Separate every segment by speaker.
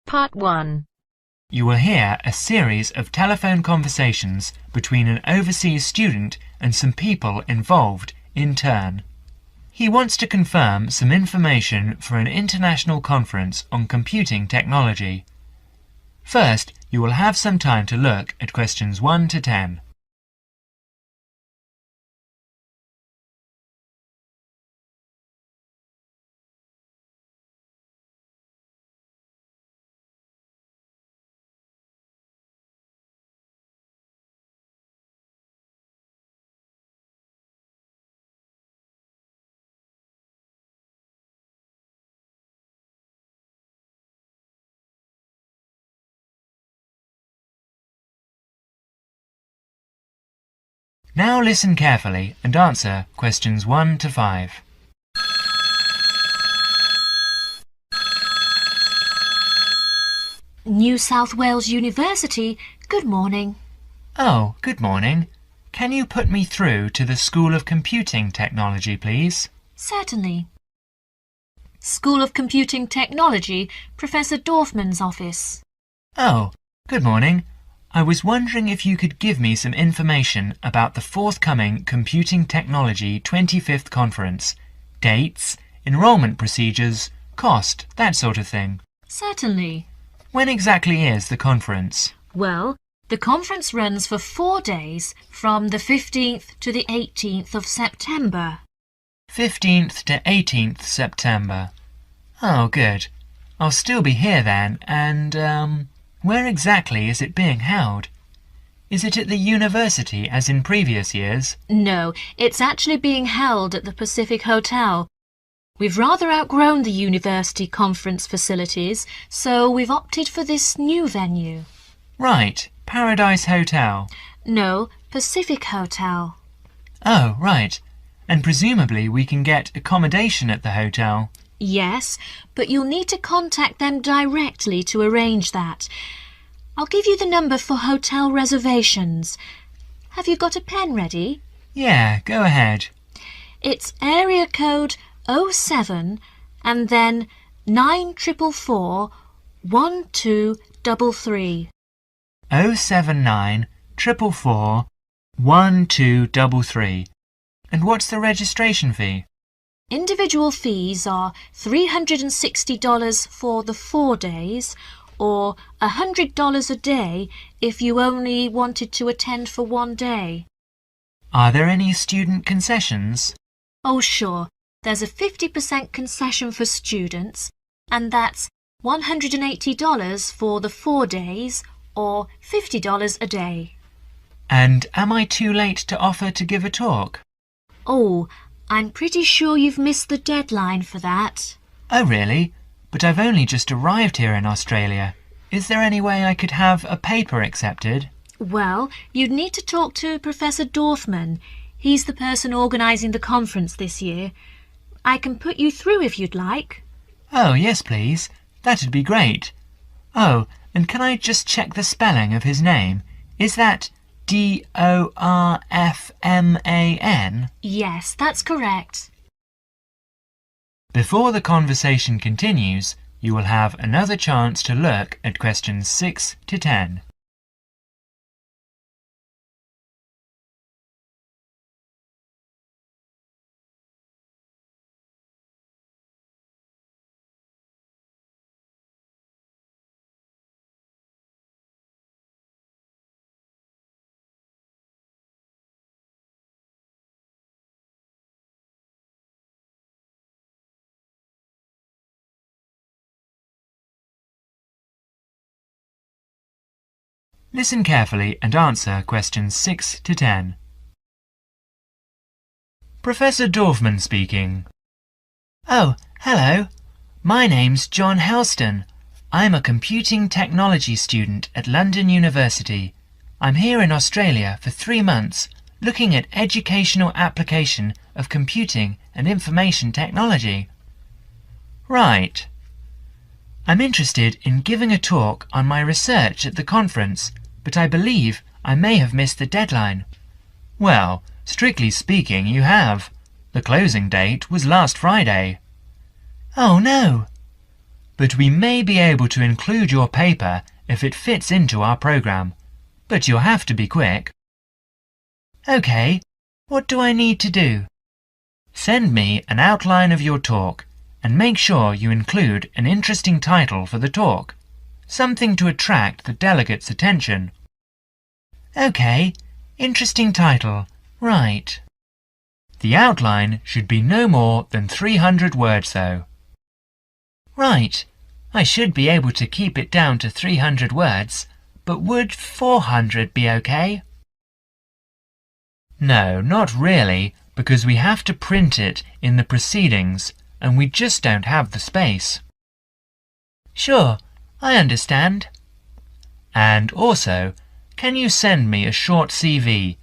Speaker 1: Part 1.
Speaker 2: You will hear a series of telephone conversations between an overseas student and some people involved in turn. He wants to confirm some information for an international conference on computing technology. First, you will have some time to look at questions 1 to 10. Now listen carefully and answer questions 1 to 5.
Speaker 3: New South Wales University, good morning.
Speaker 2: Oh, good morning. Can you put me through to the School of Computing Technology, please?
Speaker 3: Certainly. School of Computing Technology, Professor Dorfman's office.
Speaker 2: Oh, good morning. I was wondering if you could give me some information about the forthcoming Computing Technology 25th Conference. Dates, enrolment procedures, cost, that sort of thing.
Speaker 3: Certainly.
Speaker 2: When exactly is the conference?
Speaker 3: Well, the conference runs for 4 days from the 15th to the 18th of September.
Speaker 2: 15th to 18th September. Oh, good. I'll still be here then, and, where exactly is it being held? Is it at the university as in previous years?
Speaker 3: No, it's actually being held at the Pacific Hotel. We've rather outgrown the university conference facilities, so we've opted for this new venue.
Speaker 2: Right, Paradise Hotel.
Speaker 3: No, Pacific Hotel.
Speaker 2: Oh, right. And presumably we can get accommodation at the hotel.
Speaker 3: Yes, but you'll need to contact them directly to arrange that. I'll give you the number for hotel reservations. Have you got a pen ready?
Speaker 2: Yeah, go ahead.
Speaker 3: It's area code 07 and then 9444 1233.
Speaker 2: 079 444 1233. And what's the registration fee?
Speaker 3: Individual fees are $360 for the 4 days or $100 a day if you only wanted to attend for 1 day.
Speaker 2: Are there any student concessions?
Speaker 3: Oh, sure. There's a 50% concession for students, and that's $180 for the 4 days or $50 a day.
Speaker 2: And am I too late to offer to give a talk?
Speaker 3: Oh, I'm pretty sure you've missed the deadline for that.
Speaker 2: Oh, really? But I've only just arrived here in Australia. Is there any way I could have a paper accepted?
Speaker 3: Well, you'd need to talk to Professor Dorfman. He's the person organising the conference this year. I can put you through if you'd like.
Speaker 2: Oh, yes, please. That'd be great. Oh, and can I just check the spelling of his name? Is that Dorfman?
Speaker 3: Yes, that's correct.
Speaker 2: Before the conversation continues, you will have another chance to look at questions 6 to 10. Listen carefully and answer questions 6 to 10. Professor Dorfman speaking. Oh, hello. My name's John Helston. I'm a computing technology student at London University. I'm here in Australia for 3 months, looking at educational application of computing and information technology. Right. I'm interested in giving a talk on my research at the conference, but I believe I may have missed the deadline. Well, strictly speaking, you have. The closing date was last Friday. Oh, no. but we may be able to include your paper if it fits into our program. But you'll have to be quick. OK, what do I need to do? Send me an outline of your talk and make sure you include an interesting title for the talk, something to attract the delegates' attention. OK, interesting title, right. The outline should be no more than 300 words though. Right, I should be able to keep it down to 300 words, but would 400 be OK? No, not really, because we have to print it in the proceedings and we just don't have the space. Sure, I understand. And also, can you send me a short CV?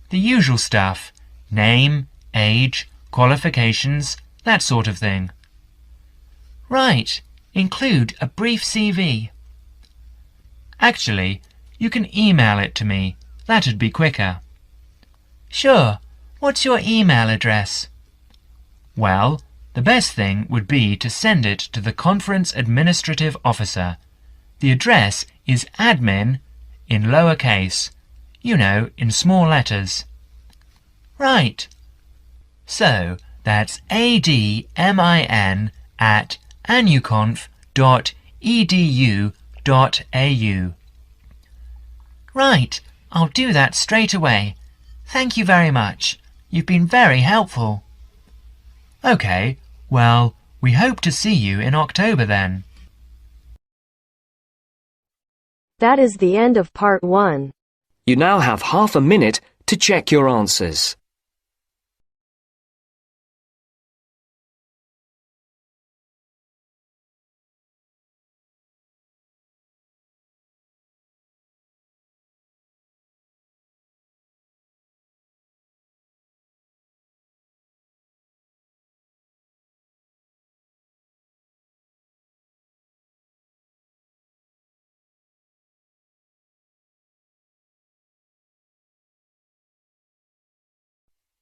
Speaker 2: The usual stuff, name, age, qualifications, that sort of thing. Right, include a brief CV. Actually, you can email it to me. That'd be quicker. Sure, what's your email address? Well, the best thing would be to send it to the Conference Administrative Officer. The address is admin in lowercase, you know, in small letters. Right. So, that's admin@anuconf.edu.au. Right, I'll do that straight away. Thank you very much. You've been very helpful. OK, well, we hope to see you in October then.
Speaker 1: That is the end of part 1.
Speaker 4: You now have half a minute to check your answers.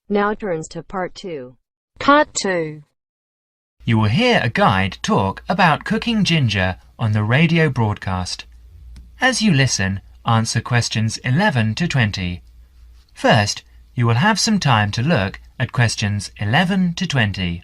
Speaker 1: Now turns to part 2.
Speaker 3: Part 2.
Speaker 2: You will hear a guide talk about cooking ginger on the radio broadcast. As you listen, answer questions 11 to 20. First, you will have some time to look at questions 11 to 20.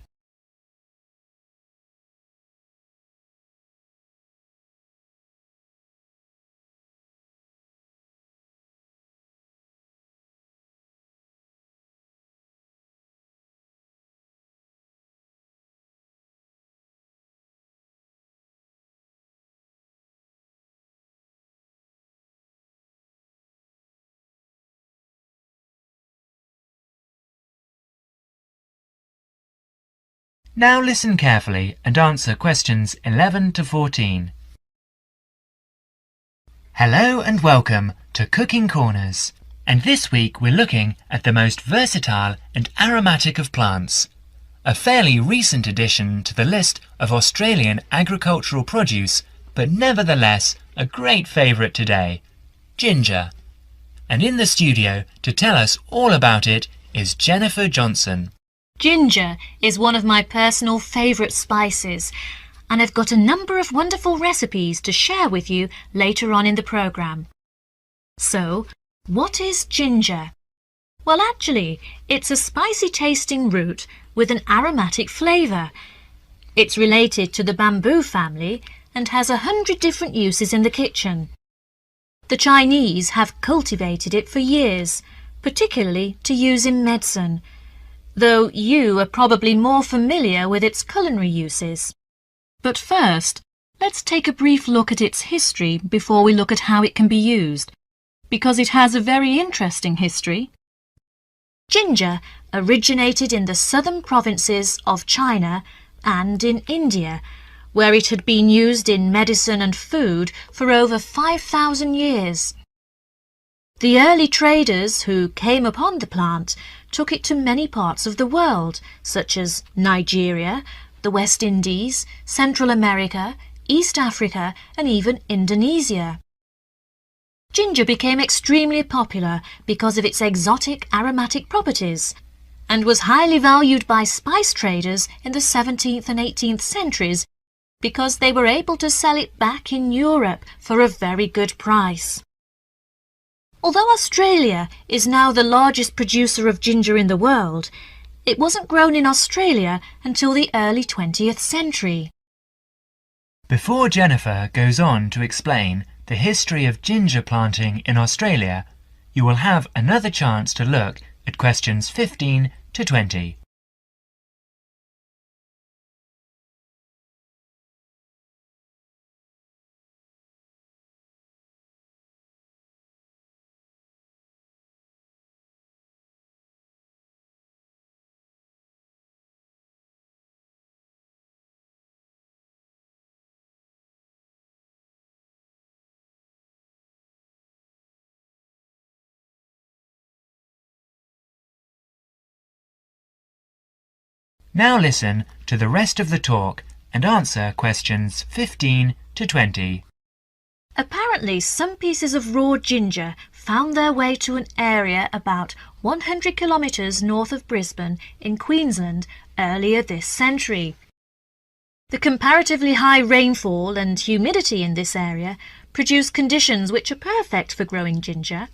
Speaker 2: Now listen carefully and answer questions 11 to 14. Hello and welcome to Cooking Corners. And this week we're looking at the most versatile and aromatic of plants. A fairly recent addition to the list of Australian agricultural produce, but nevertheless a great favourite today, ginger. And in the studio to tell us all about it is Jennifer Johnson.
Speaker 3: Ginger is one of my personal favourite spices, and I've got a number of wonderful recipes to share with you later on in the programme. So, what is ginger? Well, actually, it's a spicy-tasting root with an aromatic flavour. It's related to the bamboo family and has 100 different uses in the kitchen. The Chinese have cultivated it for years, particularly to use in medicine, though you are probably more familiar with its culinary uses. But first, let's take a brief look at its history before we look at how it can be used, because it has a very interesting history. Ginger originated in the southern provinces of China and in India, where it had been used in medicine and food for over 5,000 years. The early traders who came upon the plant took it to many parts of the world, such as Nigeria, the West Indies, Central America, East Africa, and even Indonesia. Ginger became extremely popular because of its exotic aromatic properties and was highly valued by spice traders in the 17th and 18th centuries because they were able to sell it back in Europe for a very good price. Although Australia is now the largest producer of ginger in the world, it wasn't grown in Australia until the early 20th century.
Speaker 2: Before Jennifer goes on to explain the history of ginger planting in Australia, you will have another chance to look at questions 15 to 20. Now listen to the rest of the talk and answer questions 15 to 20.
Speaker 3: Apparently, some pieces of raw ginger found their way to an area about 100 kilometres north of Brisbane in Queensland earlier this century. The comparatively high rainfall and humidity in this area produced conditions which are perfect for growing ginger,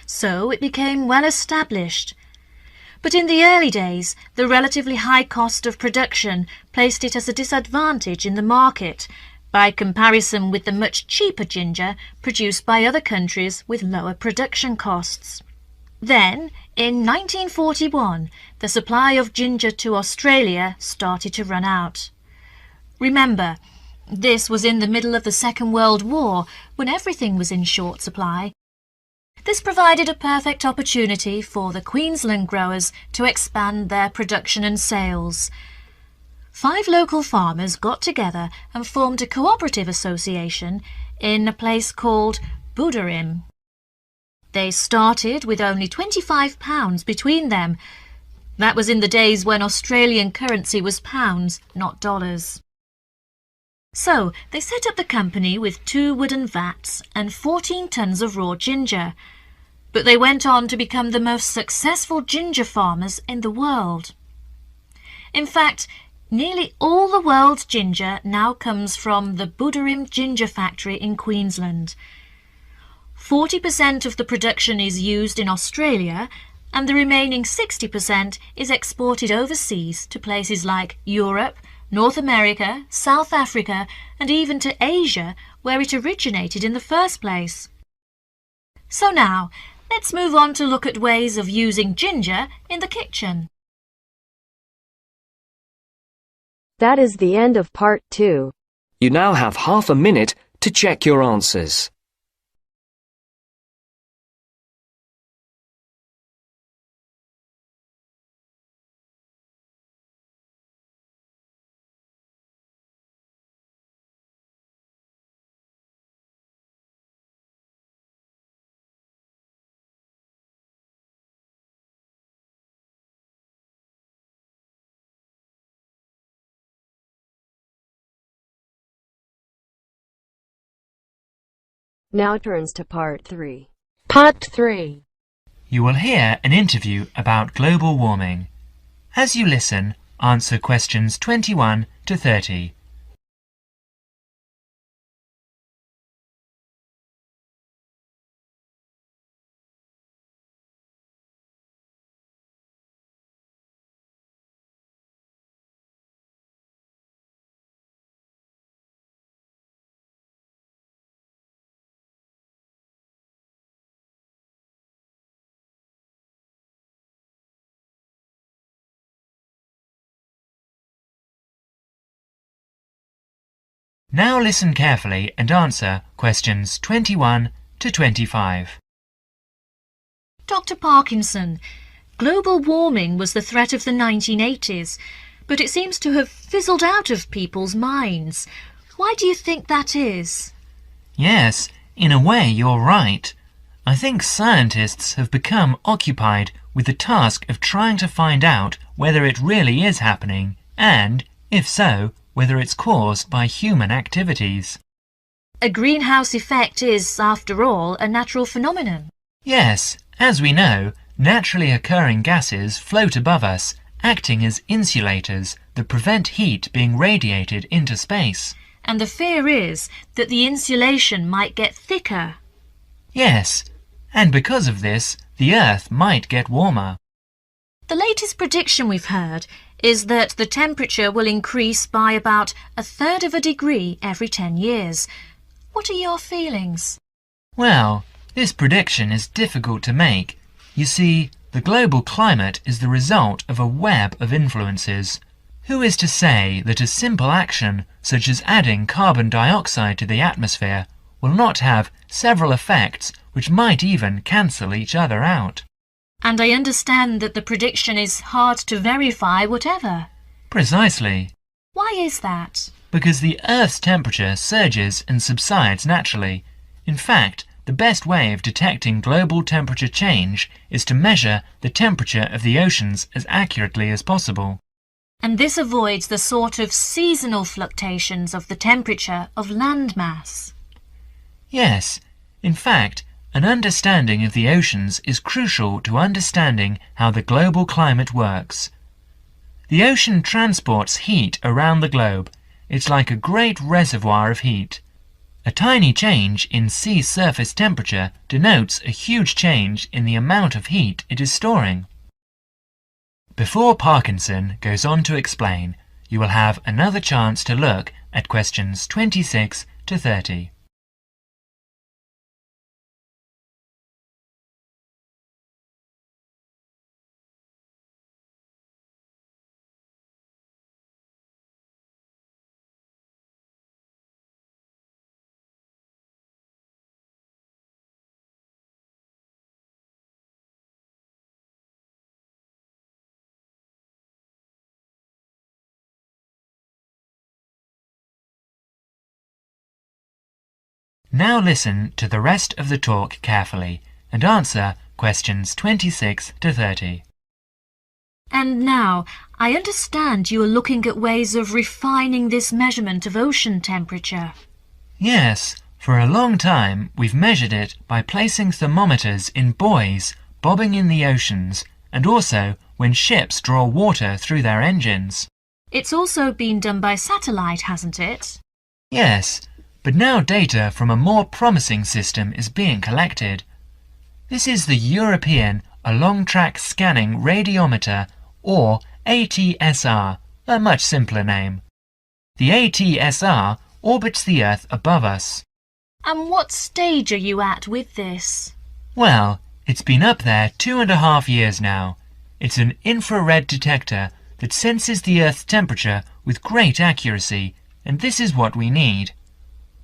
Speaker 3: so it became well established. But in the early days, the relatively high cost of production placed it as a disadvantage in the market by comparison with the much cheaper ginger produced by other countries with lower production costs. Then, in 1941, the supply of ginger to Australia started to run out. Remember, this was in the middle of the Second World War, when everything was in short supply. This provided a perfect opportunity for the Queensland growers to expand their production and sales. 5 local farmers got together and formed a cooperative association in a place called Buderim. They started with only £25 between them. That was in the days when Australian currency was pounds, not dollars. So they set up the company with 2 wooden vats and 14 tons of raw ginger. But they went on to become the most successful ginger farmers in the world. In fact, nearly all the world's ginger now comes from the Buderim ginger factory in Queensland. 40% of the production is used in Australia, and the remaining 60% is exported overseas to places like Europe, North America, South Africa, and even to Asia, where it originated in the first place. So now, let's move on to look at ways of using ginger in the kitchen.
Speaker 1: That is the end of part 2.
Speaker 4: You now have half a minute to check your answers.
Speaker 1: Now turns to part 3.
Speaker 5: Part 3.
Speaker 2: You will hear an interview about global warming. As you listen, answer questions 21 to 30. Now listen carefully and answer questions 21 to 25.
Speaker 3: Dr. Parkinson, global warming was the threat of the 1980s, but it seems to have fizzled out of people's minds. Why do you think that is?
Speaker 2: Yes, in a way you're right. I think scientists have become occupied with the task of trying to find out whether it really is happening and, if so, whether it's caused by human activities.
Speaker 3: A greenhouse effect is, after all, a natural phenomenon.
Speaker 2: Yes, as we know, naturally occurring gases float above us acting as insulators that prevent heat being radiated into space.
Speaker 3: And the fear is that the insulation might get thicker.
Speaker 2: Yes, and because of this, the Earth might get warmer.
Speaker 3: The latest prediction we've heard is that the temperature will increase by about 1/3 of a degree every 10 years. What are your feelings?
Speaker 2: Well, this prediction is difficult to make. You see, the global climate is the result of a web of influences. Who is to say that a simple action, such as adding carbon dioxide to the atmosphere, will not have several effects which might even cancel each other out?
Speaker 3: And I understand that the prediction is hard to verify whatever.
Speaker 2: Precisely.
Speaker 3: Why is that?
Speaker 2: Because the Earth's temperature surges and subsides naturally. In fact, the best way of detecting global temperature change is to measure the temperature of the oceans as accurately as possible.
Speaker 3: And this avoids the sort of seasonal fluctuations of the temperature of land mass.
Speaker 2: Yes, in fact, an understanding of the oceans is crucial to understanding how the global climate works. The ocean transports heat around the globe. It's like a great reservoir of heat. A tiny change in sea surface temperature denotes a huge change in the amount of heat it is storing. Before Parkinson goes on to explain, you will have another chance to look at questions 26 to 30. Now listen to the rest of the talk carefully and answer questions 26 to 30.
Speaker 3: And now, I understand you are looking at ways of refining this measurement of ocean temperature.
Speaker 2: Yes, for a long time we've measured it by placing thermometers in buoys bobbing in the oceans and also when ships draw water through their engines.
Speaker 3: It's also been done by satellite, hasn't it?
Speaker 2: Yes, but now data from a more promising system is being collected. This is the European Along-Track Scanning Radiometer, or ATSR, a much simpler name. The ATSR orbits the Earth above us.
Speaker 3: And what stage are you at with this?
Speaker 2: Well, it's been up there 2.5 years now. It's an infrared detector that senses the Earth's temperature with great accuracy, and this is what we need.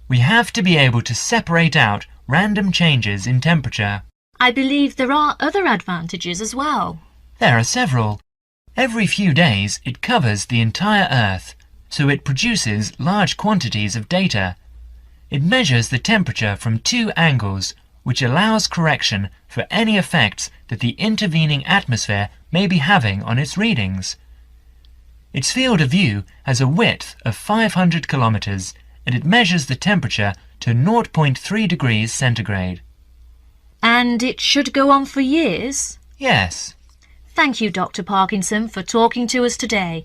Speaker 2: We have to be able to separate out random changes in temperature.
Speaker 3: I believe there are other advantages as well.
Speaker 2: There are several. Every few days it covers the entire Earth, so it produces large quantities of data. It measures the temperature from 2 angles, which allows correction for any effects that the intervening atmosphere may be having on its readings. Its field of view has a width of 500 kilometers, and it measures the temperature to 0.3 degrees centigrade.
Speaker 3: And it should go on for years?
Speaker 2: Yes.
Speaker 3: Thank you, Dr. Parkinson, for talking to us today.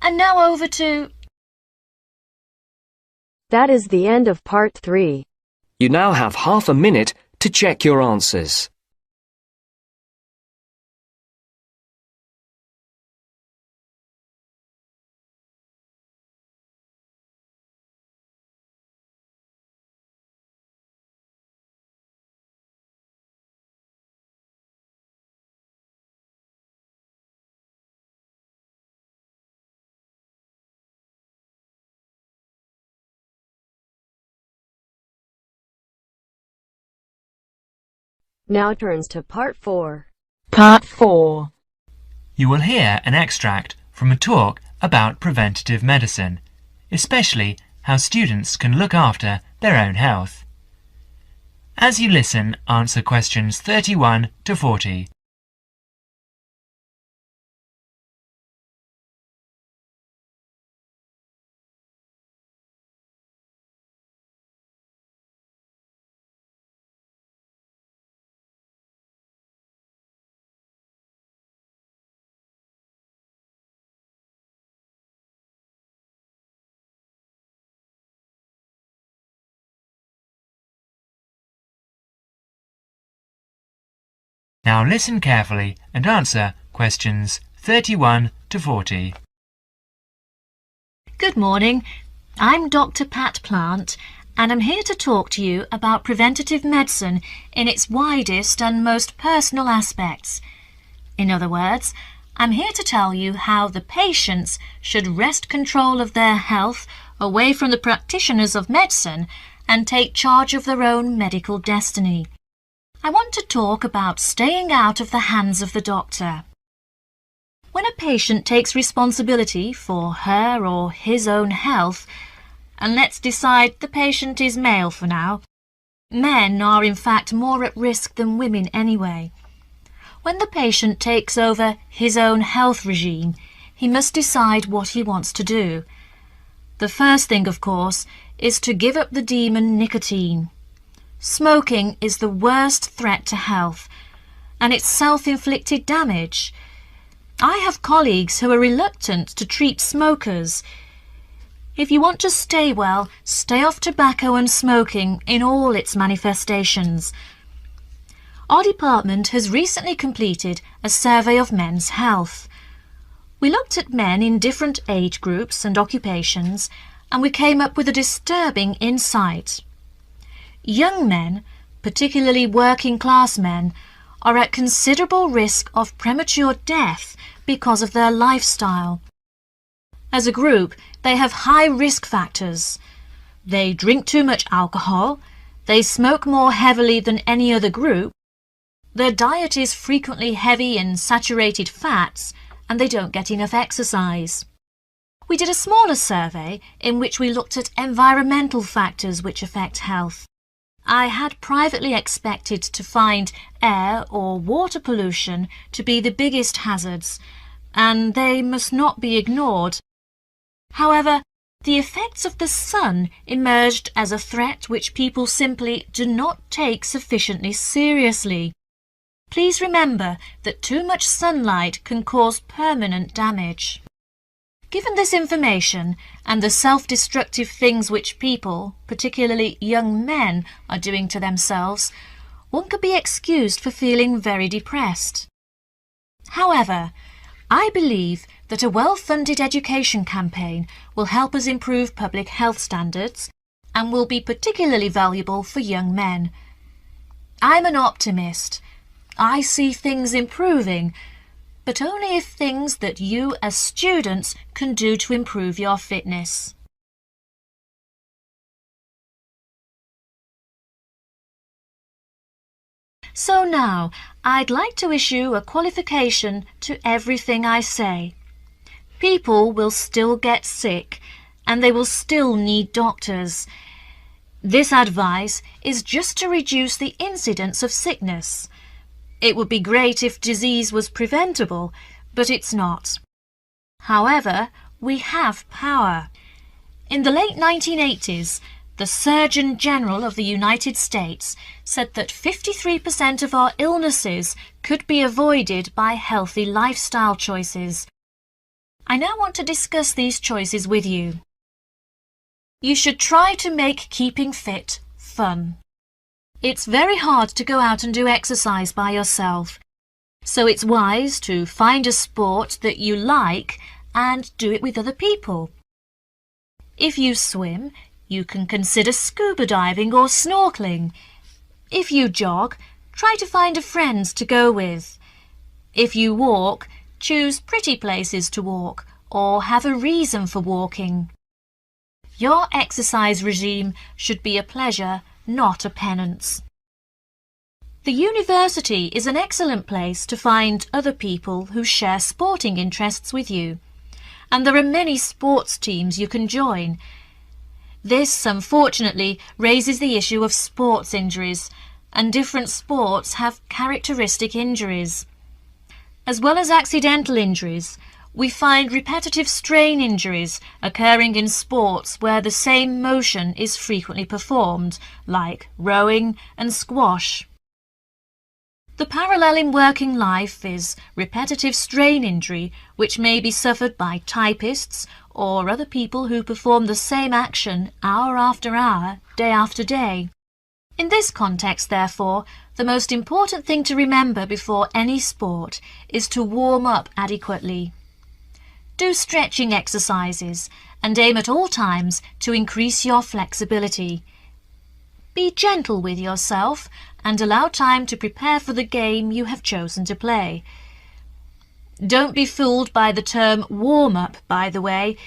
Speaker 3: And now over to...
Speaker 1: That is the end of part 3.
Speaker 4: You now have half a minute to check your answers.
Speaker 1: Now turns to part 4.
Speaker 5: Part 4.
Speaker 2: You will hear an extract from a talk about preventative medicine, especially how students can look after their own health. As you listen, answer questions 31 to 40. Now listen carefully and answer questions 31 to 40.
Speaker 3: Good morning. I'm Dr. Pat Plant, and I'm here to talk to you about preventative medicine in its widest and most personal aspects. In other words, I'm here to tell you how the patients should wrest control of their health away from the practitioners of medicine and take charge of their own medical destiny. I want to talk about staying out of the hands of the doctor. When a patient takes responsibility for her or his own health, and let's decide the patient is male for now, men are in fact more at risk than women anyway. When the patient takes over his own health regime, he must decide what he wants to do. The first thing, of course, is to give up the demon nicotine. Smoking is the worst threat to health, and it's self-inflicted damage. I have colleagues who are reluctant to treat smokers. If you want to stay well, stay off tobacco and smoking in all its manifestations. Our department has recently completed a survey of men's health. We looked at men in different age groups and occupations, and we came up with a disturbing insight. Young men, particularly working class men, are at considerable risk of premature death because of their lifestyle. As a group, they have high risk factors. They drink too much alcohol, they smoke more heavily than any other group, their diet is frequently heavy in saturated fats, and they don't get enough exercise. We did a smaller survey in which we looked at environmental factors which affect health. I had privately expected to find air or water pollution to be the biggest hazards, and they must not be ignored. However, the effects of the sun emerged as a threat which people simply do not take sufficiently seriously. Please remember that too much sunlight can cause permanent damage. Given this information and the self-destructive things which people, particularly young men, are doing to themselves, one could be excused for feeling very depressed. However, I believe that a well-funded education campaign will help us improve public health standards and will be particularly valuable for young men. I'm an optimist. I see things improving, but only if things that you as students can do to improve your fitness. So now, I'd like to issue a qualification to everything I say. People will still get sick, and they will still need doctors. This advice is just to reduce the incidence of sickness. It would be great if disease was preventable, but it's not. However, we have power. In the late 1980s, the Surgeon General of the United States said that 53% of our illnesses could be avoided by healthy lifestyle choices. I now want to discuss these choices with you. You should try to make keeping fit fun. It's very hard to go out and do exercise by yourself, so it's wise to find a sport that you like and do it with other people. If you swim, you can consider scuba diving or snorkeling. If you jog, try to find a friend to go with. If you walk, choose pretty places to walk or have a reason for walking. Your exercise regime should be a pleasure, not a penance. The university is an excellent place to find other people who share sporting interests with you, and there are many sports teams you can join. This, unfortunately, raises the issue of sports injuries, and different sports have characteristic injuries. As well as accidental injuries, we find repetitive strain injuries occurring in sports where the same motion is frequently performed, like rowing and squash. The parallel in working life is repetitive strain injury, which may be suffered by typists or other people who perform the same action hour after hour, day after day. In this context, therefore, the most important thing to remember before any sport is to warm up adequately. Do stretching exercises and aim at all times to increase your flexibility. Be gentle with yourself and allow time to prepare for the game you have chosen to play. Don't be fooled by the term warm-up, by the way.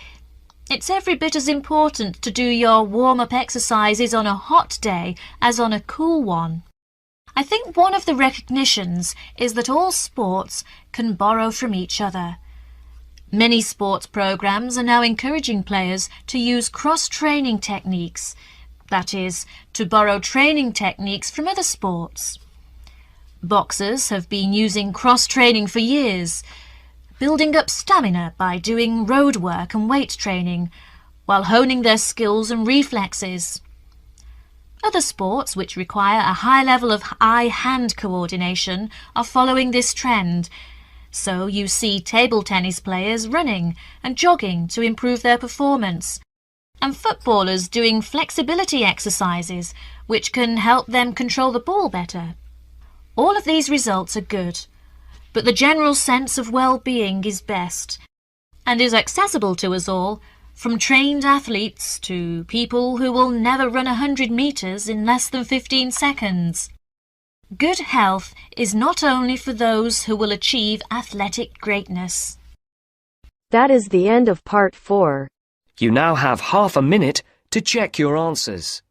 Speaker 3: It's every bit as important to do your warm-up exercises on a hot day as on a cool one. I think one of the recognitions is that all sports can borrow from each other. Many sports programs are now encouraging players to use cross-training techniques, that is, to borrow training techniques from other sports. Boxers have been using cross-training for years, building up stamina by doing road work and weight training, while honing their skills and reflexes. Other sports which require a high level of eye-hand coordination are following this trend. So you see table tennis players running and jogging to improve their performance, and footballers doing flexibility exercises which can help them control the ball better. All of these results are good, but the general sense of well-being is best and is accessible to us all, from trained athletes to people who will never run 100 meters in less than 15 seconds. Good health is not only for those who will achieve athletic greatness.
Speaker 1: That is the end of part 4.
Speaker 4: You now have half a minute to check your answers.